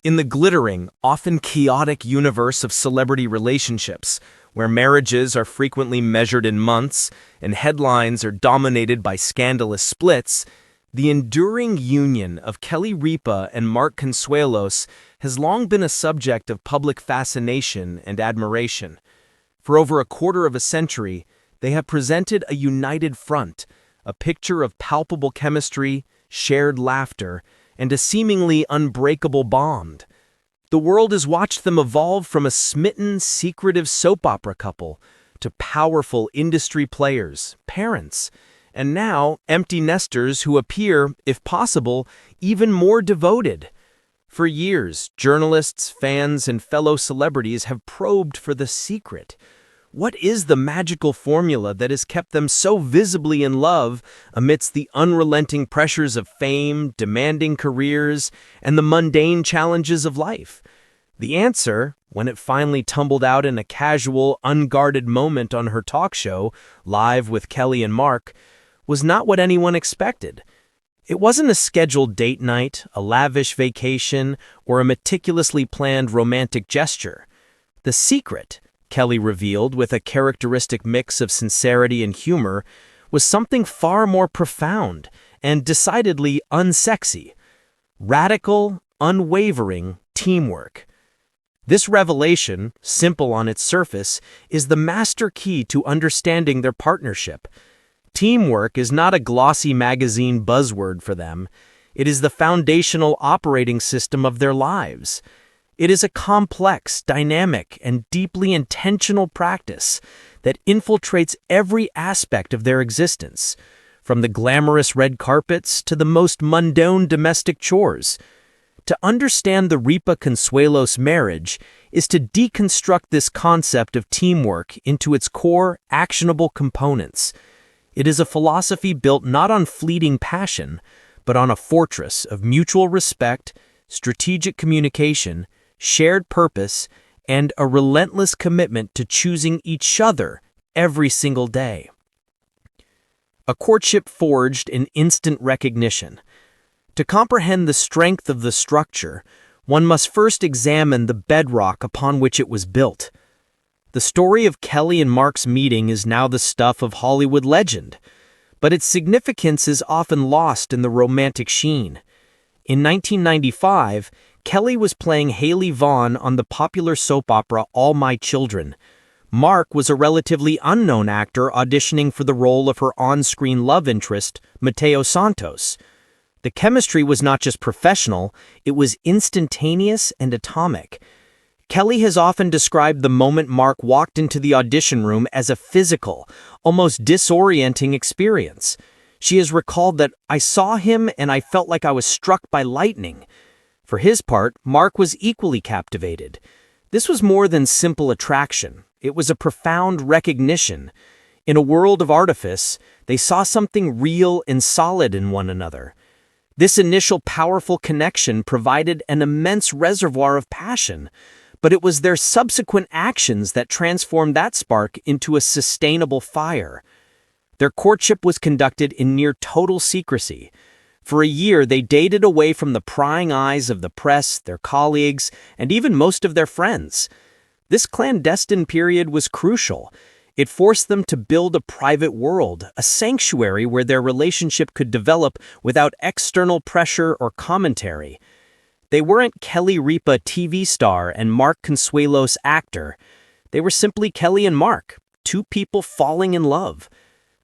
In the glittering, often chaotic universe of celebrity relationships, where marriages are frequently measured in months and headlines are dominated by scandalous splits, the enduring union of Kelly Ripa and Mark Consuelos has long been a subject of public fascination and admiration. For over a quarter of a century, they have presented a united front, a picture of palpable chemistry, shared laughter, and a seemingly unbreakable bond. The world has watched them evolve from a smitten, secretive soap opera couple to powerful industry players, parents, and now empty nesters who appear, if possible, even more devoted. For years, journalists, fans, and fellow celebrities have probed for the secret. What is the magical formula that has kept them so visibly in love amidst the unrelenting pressures of fame, demanding careers, and the mundane challenges of life? The answer, when it finally tumbled out in a casual, unguarded moment on her talk show, Live with Kelly and Mark, was not what anyone expected. It wasn't a scheduled date night, a lavish vacation, or a meticulously planned romantic gesture. The secret, Kelly revealed with a characteristic mix of sincerity and humor, was something far more profound and decidedly unsexy. Radical, unwavering teamwork. This revelation, simple on its surface, is the master key to understanding their partnership. Teamwork is not a glossy magazine buzzword for them. It is the foundational operating system of their lives. It is a complex, dynamic, and deeply intentional practice that infiltrates every aspect of their existence, from the glamorous red carpets to the most mundane domestic chores. To understand the Ripa Consuelos marriage is to deconstruct this concept of teamwork into its core, actionable components. It is a philosophy built not on fleeting passion, but on a fortress of mutual respect, strategic communication, shared purpose, and a relentless commitment to choosing each other every single day. A courtship forged in instant recognition. To comprehend the strength of the structure, one must first examine the bedrock upon which it was built. The story of Kelly and Mark's meeting is now the stuff of Hollywood legend, but its significance is often lost in the romantic sheen. In 1995, Kelly was playing Haley Vaughn on the popular soap opera All My Children. Mark was a relatively unknown actor auditioning for the role of her on-screen love interest, Mateo Santos. The chemistry was not just professional, it was instantaneous and atomic. Kelly has often described the moment Mark walked into the audition room as a physical, almost disorienting experience. She has recalled that, "I saw him and I felt like I was struck by lightning." For his part, Mark was equally captivated. This was more than simple attraction. It was a profound recognition. In a world of artifice, they saw something real and solid in one another. This initial powerful connection provided an immense reservoir of passion, but it was their subsequent actions that transformed that spark into a sustainable fire. Their courtship was conducted in near total secrecy. For a year, they dated away from the prying eyes of the press, their colleagues, and even most of their friends. This clandestine period was crucial. It forced them to build a private world, a sanctuary where their relationship could develop without external pressure or commentary. They weren't Kelly Ripa TV star and Mark Consuelos actor. They were simply Kelly and Mark, two people falling in love.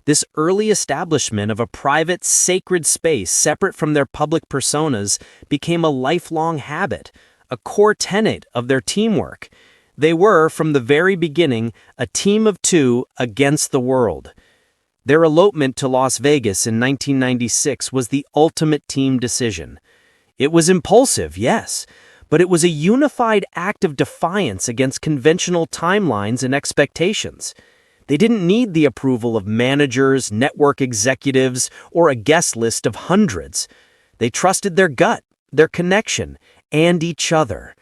This early establishment of a private, sacred space separate from their public personas became a lifelong habit, a core tenet of their teamwork. They were, from the very beginning, a team of two against the world. Their elopement to Las Vegas in 1996 was the ultimate team decision. It was impulsive, yes, but it was a unified act of defiance against conventional timelines and expectations. They didn't need the approval of managers, network executives, or a guest list of hundreds. They trusted their gut, their connection, and each other.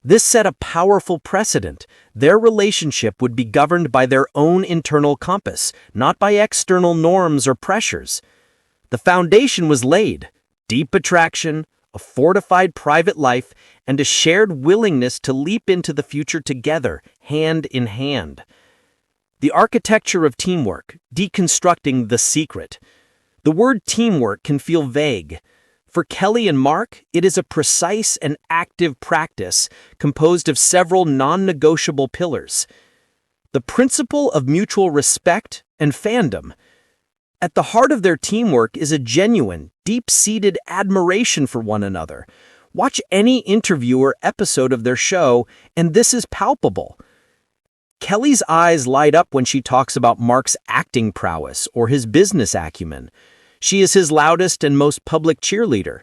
This set a powerful precedent. Their relationship would be governed by their own internal compass, not by external norms or pressures. The foundation was laid. Deep attraction, a fortified private life, and a shared willingness to leap into the future together, hand in hand. The architecture of teamwork, deconstructing the secret. The word teamwork can feel vague. For Kelly and Mark, it is a precise and active practice composed of several non-negotiable pillars. The principle of mutual respect and fandom. At the heart of their teamwork is a genuine, deep-seated admiration for one another. Watch any interview or episode of their show, and this is palpable. Kelly's eyes light up when she talks about Mark's acting prowess or his business acumen. She is his loudest and most public cheerleader.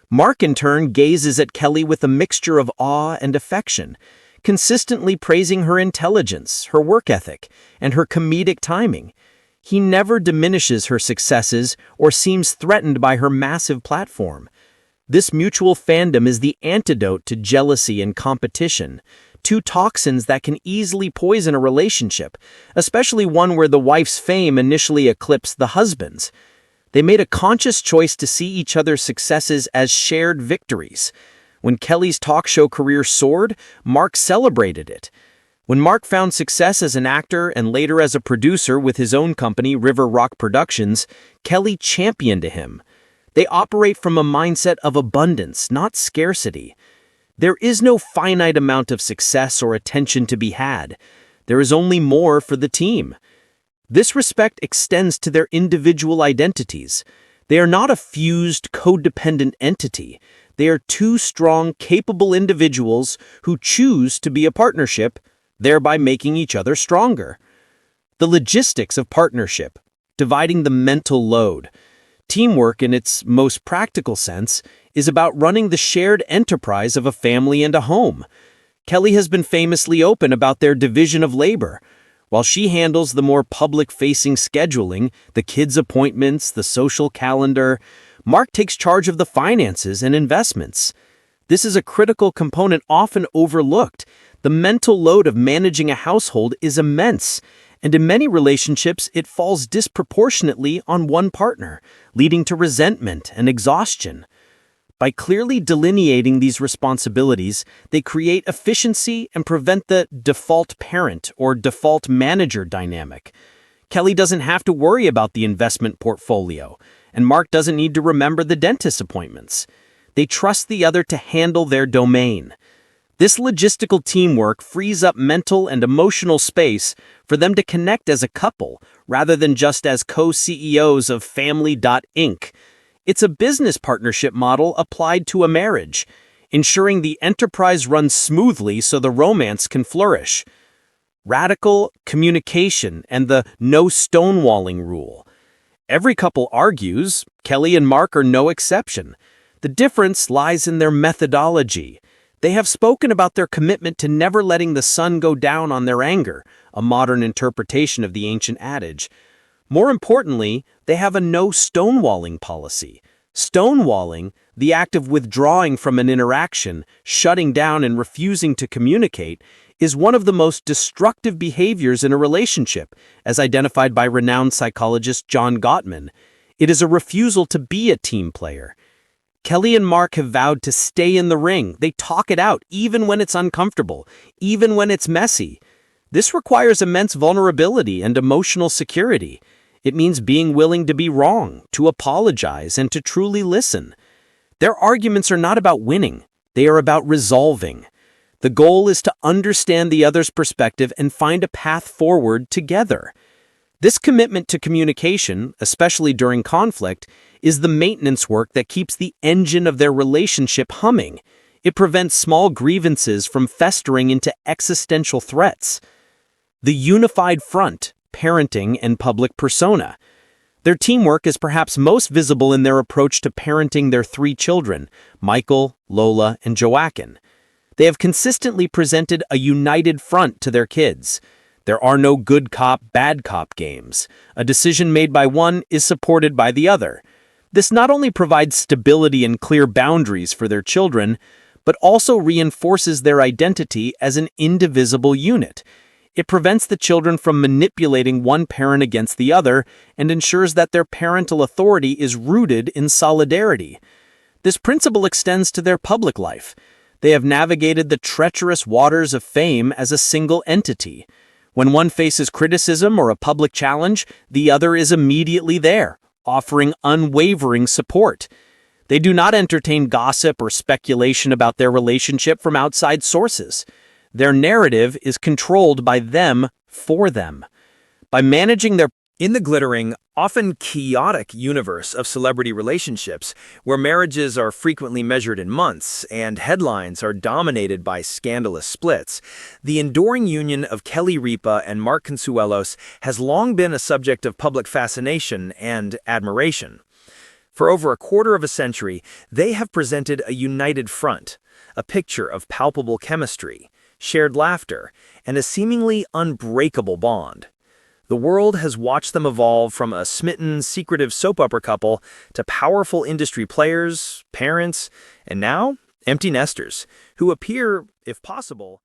Mark, in turn, gazes at Kelly with a mixture of awe and affection, consistently praising her intelligence, her work ethic, and her comedic timing. He never diminishes her successes or seems threatened by her massive platform. This mutual fandom is the antidote to jealousy and competition, two toxins that can easily poison a relationship, especially one where the wife's fame initially eclipsed the husband's. They made a conscious choice to see each other's successes as shared victories. When Kelly's talk show career soared, Mark celebrated it. When Mark found success as an actor and later as a producer with his own company, River Rock Productions, Kelly championed him. They operate from a mindset of abundance, not scarcity. There is no finite amount of success or attention to be had. There is only more for the team. This respect extends to their individual identities. They are not a fused, codependent entity. They are two strong, capable individuals who choose to be a partnership, thereby making each other stronger. The logistics of partnership, dividing the mental load. Teamwork, in its most practical sense, is about running the shared enterprise of a family and a home. Kelly has been famously open about their division of labor. While she handles the more public-facing scheduling, the kids' appointments, the social calendar, Mark takes charge of the finances and investments. This is a critical component often overlooked. The mental load of managing a household is immense, and in many relationships, it falls disproportionately on one partner, leading to resentment and exhaustion. By clearly delineating these responsibilities, they create efficiency and prevent the default parent or default manager dynamic. Kelly doesn't have to worry about the investment portfolio, and Mark doesn't need to remember the dentist appointments. They trust the other to handle their domain. This logistical teamwork frees up mental and emotional space for them to connect as a couple, rather than just as co-CEOs of Family.Inc. It's a business partnership model applied to a marriage, ensuring the enterprise runs smoothly so the romance can flourish. Radical communication and the no stonewalling rule. Every couple argues, Kelly and Mark are no exception. The difference lies in their methodology. They have spoken about their commitment to never letting the sun go down on their anger, a modern interpretation of the ancient adage. More importantly, they have a no stonewalling policy. Stonewalling, the act of withdrawing from an interaction, shutting down and refusing to communicate, is one of the most destructive behaviors in a relationship, as identified by renowned psychologist John Gottman. It is a refusal to be a team player. Kelly and Mark have vowed to stay in the ring. They talk it out, even when it's uncomfortable, even when it's messy. This requires immense vulnerability and emotional security. It means being willing to be wrong, to apologize, and to truly listen. Their arguments are not about winning. They are about resolving. The goal is to understand the other's perspective and find a path forward together. This commitment to communication, especially during conflict, is the maintenance work that keeps the engine of their relationship humming. It prevents small grievances from festering into existential threats. The unified front, parenting and public persona. Their teamwork is perhaps most visible in their approach to parenting their 3 children, Michael, Lola, and Joaquin. They have consistently presented a united front to their kids. There are no good cop, bad cop games. A decision made by one is supported by the other. This not only provides stability and clear boundaries for their children, but also reinforces their identity as an indivisible unit. It prevents the children from manipulating one parent against the other and ensures that their parental authority is rooted in solidarity. This principle extends to their public life. They have navigated the treacherous waters of fame as a single entity. When one faces criticism or a public challenge, the other is immediately there, offering unwavering support. They do not entertain gossip or speculation about their relationship from outside sources. Their narrative is controlled by them for them. By managing their In the glittering, often chaotic universe of celebrity relationships, where marriages are frequently measured in months and headlines are dominated by scandalous splits, the enduring union of Kelly Ripa and Mark Consuelos has long been a subject of public fascination and admiration. For over a quarter of a century, they have presented a united front, a picture of palpable chemistry, shared laughter, and a seemingly unbreakable bond. The world has watched them evolve from a smitten, secretive soap opera couple to powerful industry players, parents, and now empty nesters, who appear, if possible,